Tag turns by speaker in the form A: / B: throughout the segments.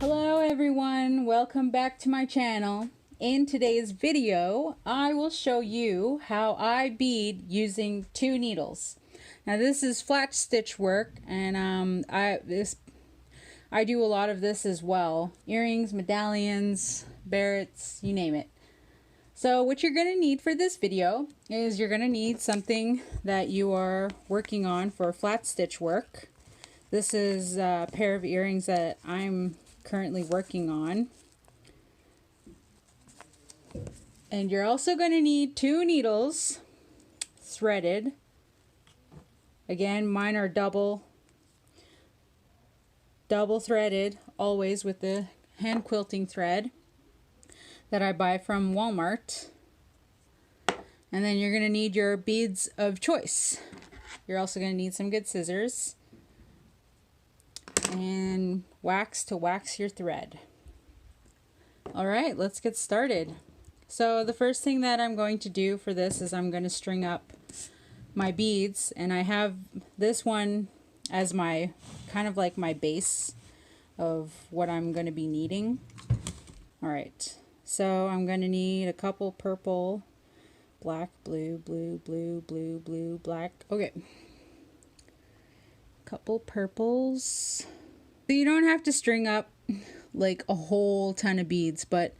A: Hello everyone, welcome back to my channel. In today's video, I will show you how I bead using 2 needles. Now this is flat stitch work, and I do a lot of this as well. Earrings, medallions, barrettes, you name it. So what you're going to need for this video is you're going to need something that you are working on for flat stitch work. This is a pair of earrings that I'm currently working on. And you're also going to need 2 needles threaded. Again, mine are double threaded, always with the hand quilting thread that I buy from Walmart. And then you're going to need your beads of choice. You're also going to need some good scissors and wax to wax your thread. Alright, let's get started. So the first thing that I'm going to do for this is I'm going to string up my beads, and I have this one as my kind of like my base of what I'm going to be needing. Alright, so I'm going to need a couple purple, black, blue, blue, blue, blue, blue, black. Okay. Couple purples. So you don't have to string up like a whole ton of beads, but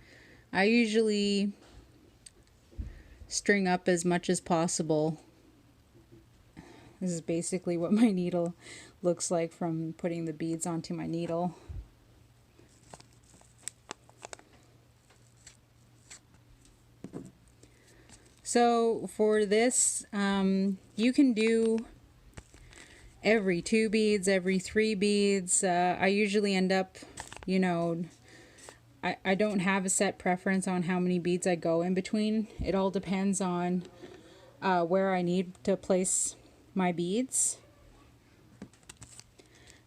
A: I usually string up as much as possible. This is basically what my needle looks like from putting the beads onto my needle. So for this, you can do every 2 beads, every 3 beads. I usually end up, you know, I don't have a set preference on how many beads I go in between. It all depends on where I need to place my beads.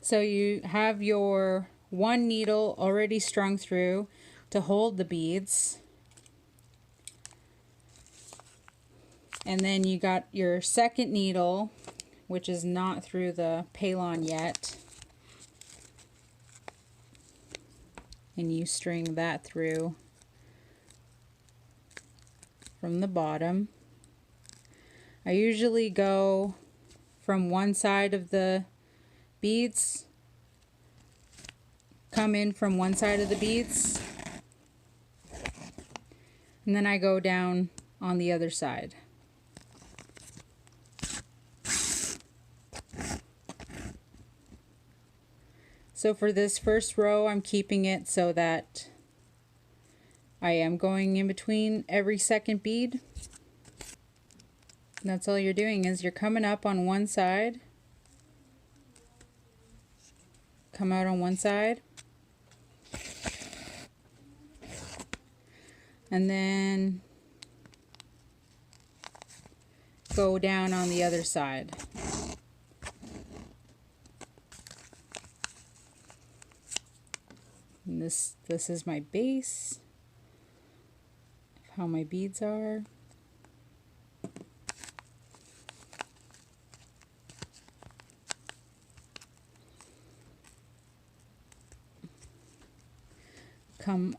A: So you have your 1 needle already strung through to hold the beads. And then you got your 2nd needle, which is not through the paylon yet, and you string that through from the bottom. I usually go from one side of the beads, come in from one side of the beads, and then I go down on the other side. So for this first row, I'm keeping it so that I am going in between every 2nd bead. And that's all you're doing, is you're coming up on one side, come out on one side, and then go down on the other side. And this is my base of how my beads are. Come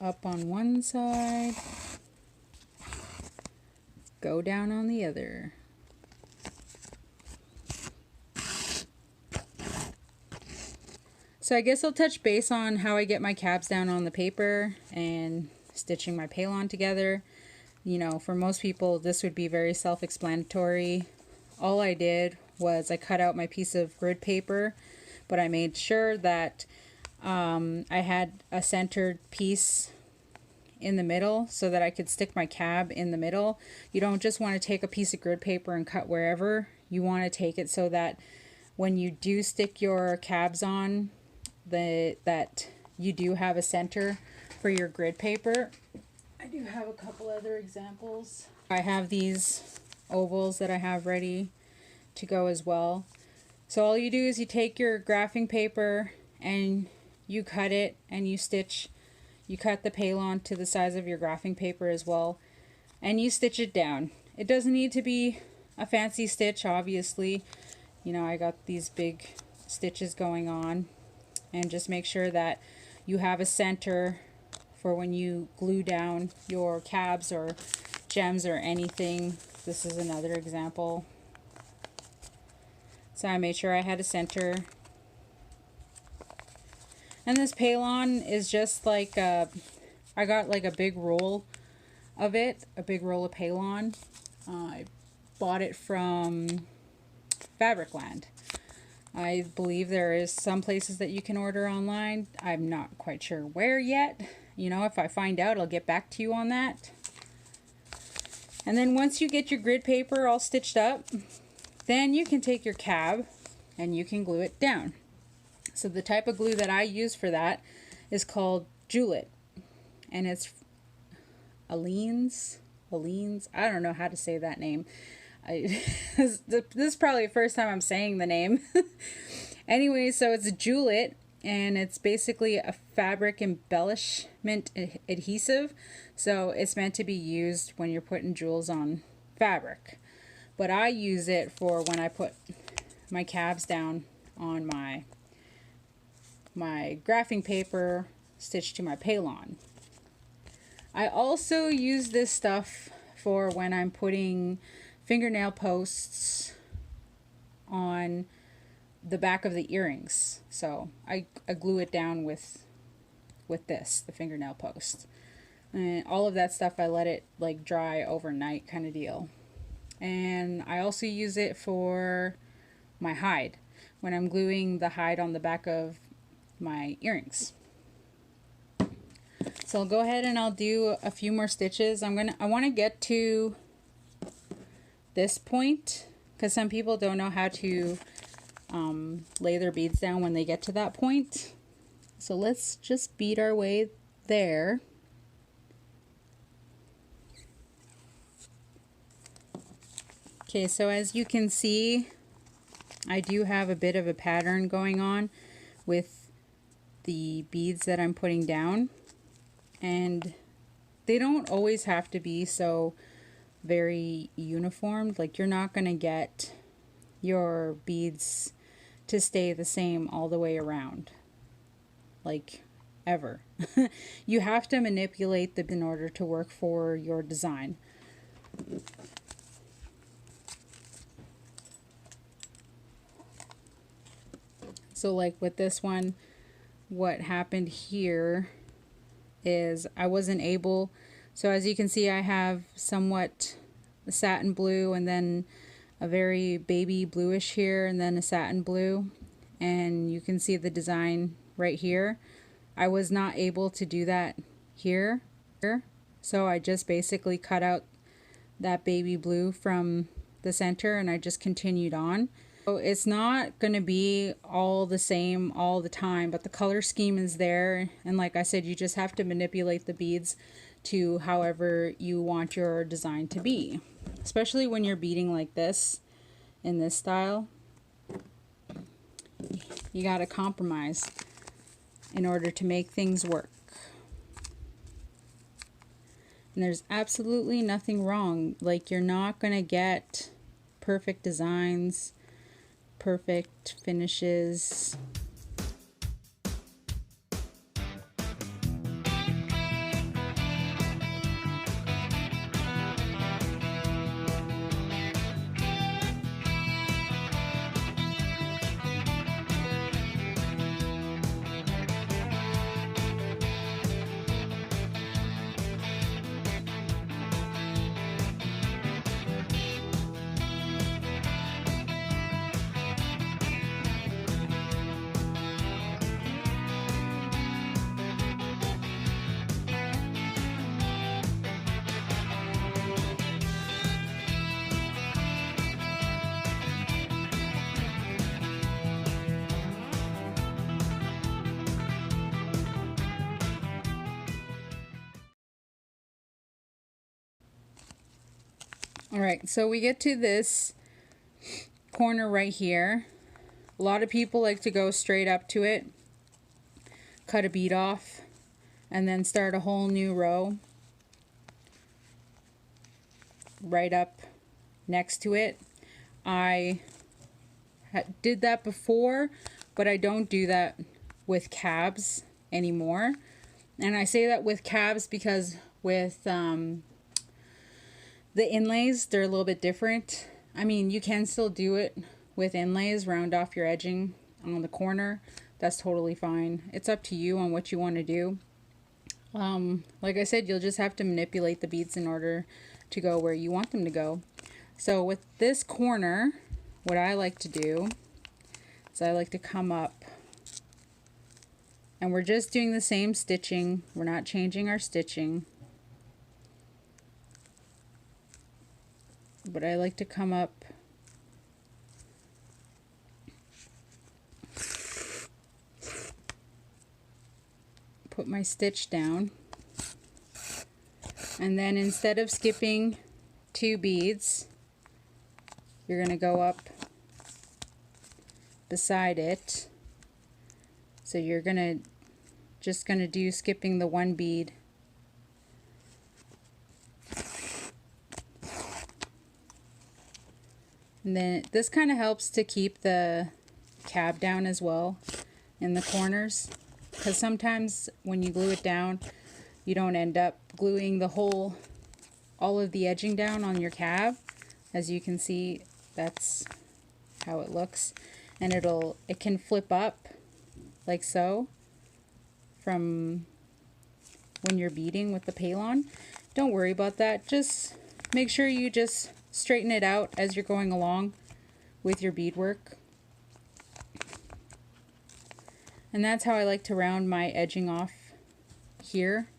A: up on one side, go down on the other. So I guess I'll touch base on how I get my cabs down on the paper and stitching my paylon together. You know, for most people this would be very self-explanatory. All I did was I cut out my piece of grid paper, but I made sure that I had a centered piece in the middle so that I could stick my cab in the middle. You don't just want to take a piece of grid paper and cut wherever. You want to take it so that when you do stick your cabs on, that you do have a center for your grid paper. I do have a couple other examples. I have these ovals that I have ready to go as well. So all you do is you take your graphing paper and you cut it, and you cut the paylon to the size of your graphing paper as well, and you stitch it down. It doesn't need to be a fancy stitch, obviously. You know, I got these big stitches going on, and just make sure that you have a center for when you glue down your cabs or gems or anything. This is another example. So I made sure I had a center. And this Paylon is just like, I got like a big roll of it, a big roll of Paylon. I bought it from Fabricland. I believe there is some places that you can order online. I'm not quite sure where yet. You know, if I find out, I'll get back to you on that. And then once you get your grid paper all stitched up, then you can take your cab and you can glue it down. So the type of glue that I use for that is called Julep, and it's Aleene's. I don't know how to say that name. This is probably the first time I'm saying the name. Anyway, so it's Julep, and it's basically a fabric embellishment adhesive. So it's meant to be used when you're putting jewels on fabric. But I use it for when I put my cabs down on my graphing paper stitched to my Paylon. I also use this stuff for when I'm putting fingernail posts on the back of the earrings. So I glue it down with this, the fingernail post. And all of that stuff I let it like dry overnight kind of deal. And I also use it for my hide when I'm gluing the hide on the back of my earrings. So I'll go ahead and I'll do a few more stitches. I want to get to this point because some people don't know how to lay their beads down when they get to that point. So let's just bead our way there. Okay, so as you can see, I do have a bit of a pattern going on with the beads that I'm putting down, and they don't always have to be so very uniformed. Like, you're not going to get your beads to stay the same all the way around, like ever. You have to manipulate them in order to work for your design. So like with this one, what happened here is I wasn't able, so as you can see I have somewhat a satin blue and then a very baby bluish here and then a satin blue, and you can see the design right here. I was not able to do that here, so I just basically cut out that baby blue from the center and I just continued on. So it's not going to be all the same all the time, but the color scheme is there, and like I said, you just have to manipulate the beads to however you want your design to be, especially when you're beading like this in this style. You got to compromise in order to make things work. And there's absolutely nothing wrong. Like, you're not going to get perfect designs, perfect finishes. Alright, so we get to this corner right here. A lot of people like to go straight up to it, cut a bead off, and then start a whole new row right up next to it. I did that before, but I don't do that with cabs. anymore. And I say that with cabs because with the inlays, they're a little bit different. I mean, you can still do it with inlays, round off your edging on the corner. That's totally fine. It's up to you on what you want to do. Like I said, you'll just have to manipulate the beads in order to go where you want them to go. So with this corner, what I like to do is I like to come up, and we're just doing the same stitching. We're not changing our stitching. But I like to come up put my stitch down, and then instead of skipping 2 beads, you're going to go up beside it. So you're just gonna do skipping the 1 bead. And then this kind of helps to keep the cab down as well in the corners, because sometimes when you glue it down, you don't end up gluing all of the edging down on your cab. As you can see, that's how it looks, and it can flip up like so from when you're beading with the Paylon. Don't worry about that. Just make sure you just straighten it out as you're going along with your beadwork. And that's how I like to round my edging off here.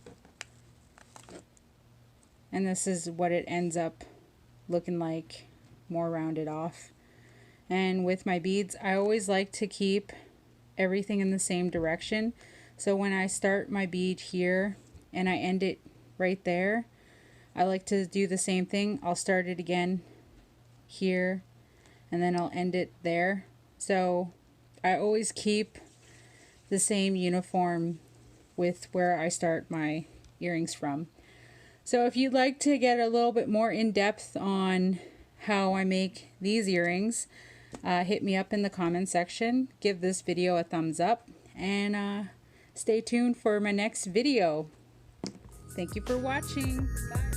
A: And this is what it ends up looking like, more rounded off. And with my beads, I always like to keep everything in the same direction. So when I start my bead here and I end it right there, I like to do the same thing. I'll start it again here and then I'll end it there. So I always keep the same uniform with where I start my earrings from. So if you'd like to get a little bit more in depth on how I make these earrings, hit me up in the comment section, give this video a thumbs up, and stay tuned for my next video. Thank you for watching. Bye.